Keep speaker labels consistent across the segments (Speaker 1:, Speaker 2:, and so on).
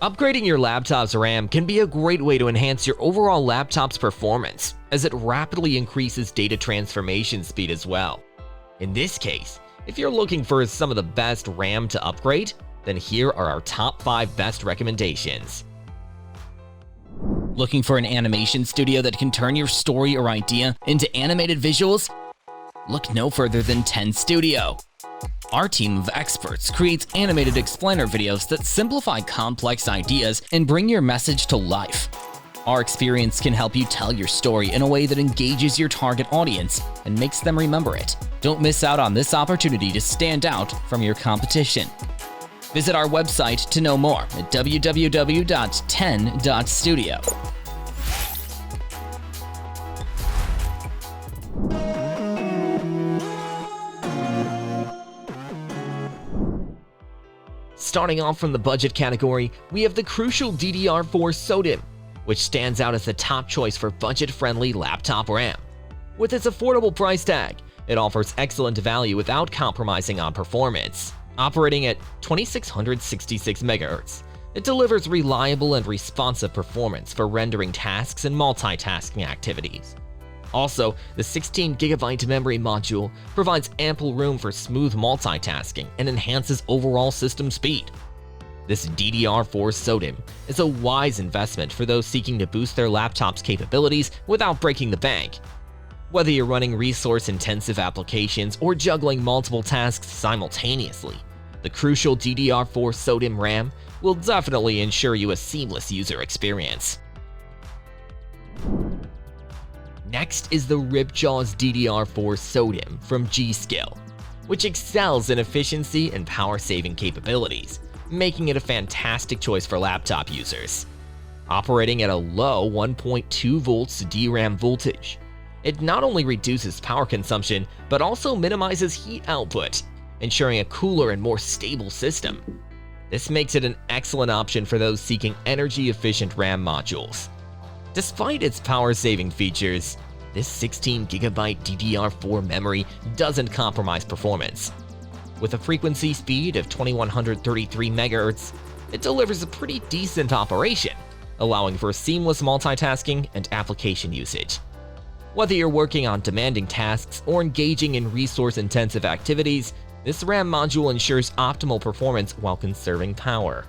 Speaker 1: Upgrading your laptop's RAM can be a great way to enhance your overall laptop's performance, as it rapidly increases data transformation speed as well. In this case, if you're looking for some of the best RAM to upgrade, then here are our top 5 best recommendations.
Speaker 2: Looking for an animation studio that can turn your story or idea into animated visuals? Look no further than 10 Studio. Our team of experts creates animated explainer videos that simplify complex ideas and bring your message to life. Our experience can help you tell your story in a way that engages your target audience and makes them remember it. Don't miss out on this opportunity to stand out from your competition. Visit our website to know more at www.10.studio.
Speaker 1: Starting off from the budget category, we have the crucial DDR4 SODIMM, which stands out as the top choice for budget-friendly laptop RAM. With its affordable price tag, it offers excellent value without compromising on performance. Operating at 2666 MHz, it delivers reliable and responsive performance for rendering tasks and multitasking activities. Also, the 16GB memory module provides ample room for smooth multitasking and enhances overall system speed. This DDR4 SODIMM is a wise investment for those seeking to boost their laptop's capabilities without breaking the bank. Whether you're running resource-intensive applications or juggling multiple tasks simultaneously, the crucial DDR4 SODIMM RAM will definitely ensure you a seamless user experience. Next is the Ripjaws DDR4 SODIMM from Gskill, which excels in efficiency and power-saving capabilities, making it a fantastic choice for laptop users. Operating at a low 1.2 volts DRAM voltage, it not only reduces power consumption, but also minimizes heat output, ensuring a cooler and more stable system. This makes it an excellent option for those seeking energy-efficient RAM modules. Despite its power-saving features, this 16GB DDR4 memory doesn't compromise performance. With a frequency speed of 2133 MHz, it delivers a pretty decent operation, allowing for seamless multitasking and application usage. Whether you're working on demanding tasks or engaging in resource-intensive activities, this RAM module ensures optimal performance while conserving power.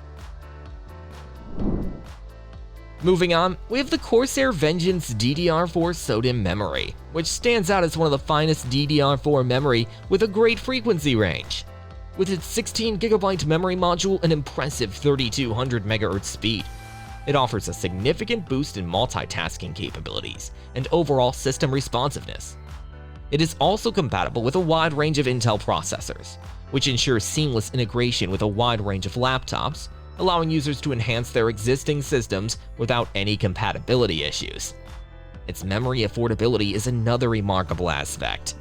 Speaker 1: Moving on, we have the corsair-vengeance DDR4 SODIMM memory, which stands out as one of the finest DDR4 memory with a great frequency range. With its 16GB memory module and impressive 3200 MHz speed, it offers a significant boost in multitasking capabilities and overall system responsiveness. It is also compatible with a wide range of Intel processors, which ensures seamless integration with a wide range of laptops, allowing users to enhance their existing systems without any compatibility issues. Its memory affordability is another remarkable aspect.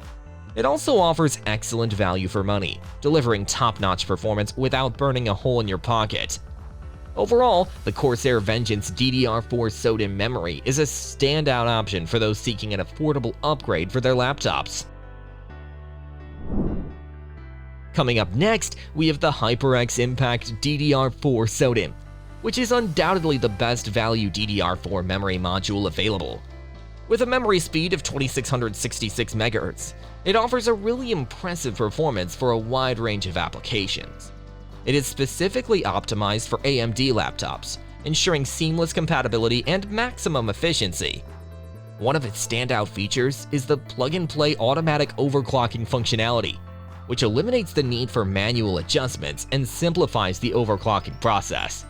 Speaker 1: It also offers excellent value for money, delivering top-notch performance without burning a hole in your pocket. Overall, the corsair-vengeance DDR4 SODIMM memory is a standout option for those seeking an affordable upgrade for their laptops. Coming up next, we have the HyperX-Impact DDR4 SODIMM, which is undoubtedly the best value DDR4 memory module available. With a memory speed of 2666 MHz, it offers a really impressive performance for a wide range of applications. It is specifically optimized for AMD laptops, ensuring seamless compatibility and maximum efficiency. One of its standout features is the plug-and-play automatic overclocking functionality, which eliminates the need for manual adjustments and simplifies the overclocking process.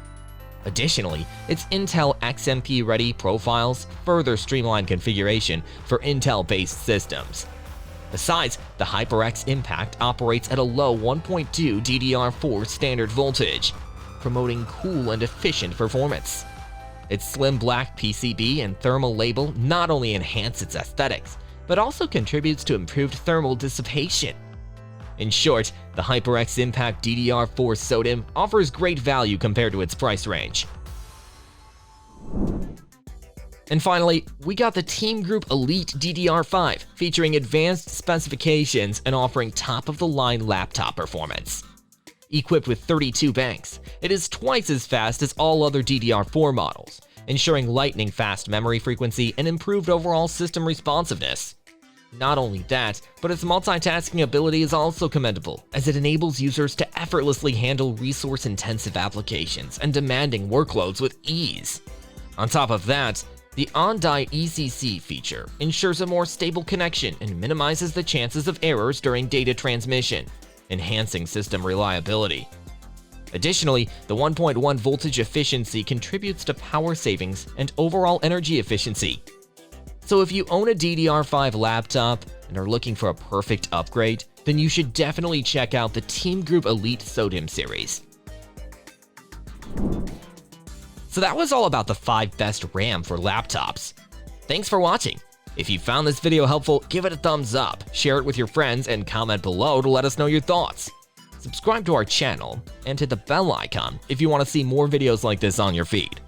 Speaker 1: Additionally, its Intel XMP-ready profiles further streamline configuration for Intel-based systems. Besides, the HyperX-Impact operates at a low 1.2 DDR4 standard voltage, promoting cool and efficient performance. Its slim black PCB and thermal label not only enhance its aesthetics, but also contributes to improved thermal dissipation. In short, the HyperX-Impact DDR4 SODIMM offers great value compared to its price range. And finally, we got the Team Group Elite DDR5, featuring advanced specifications and offering top-of-the-line laptop performance. Equipped with 32 banks, it is twice as fast as all other DDR4 models, ensuring lightning-fast memory frequency and improved overall system responsiveness. Not only that, but its multitasking ability is also commendable, as it enables users to effortlessly handle resource-intensive applications and demanding workloads with ease. On top of that, the on-die ECC feature ensures a more stable connection and minimizes the chances of errors during data transmission, enhancing system reliability. Additionally, the 1.1 voltage efficiency contributes to power savings and overall energy efficiency. So if you own a DDR5 laptop and are looking for a perfect upgrade, then you should definitely check out the Team Group Elite SODIMM series. So that was all about the 5 best RAM for laptops. Thanks for watching. If you found this video helpful, give it a thumbs up, share it with your friends, and comment below to let us know your thoughts. Subscribe to our channel and hit the bell icon if you want to see more videos like this on your feed.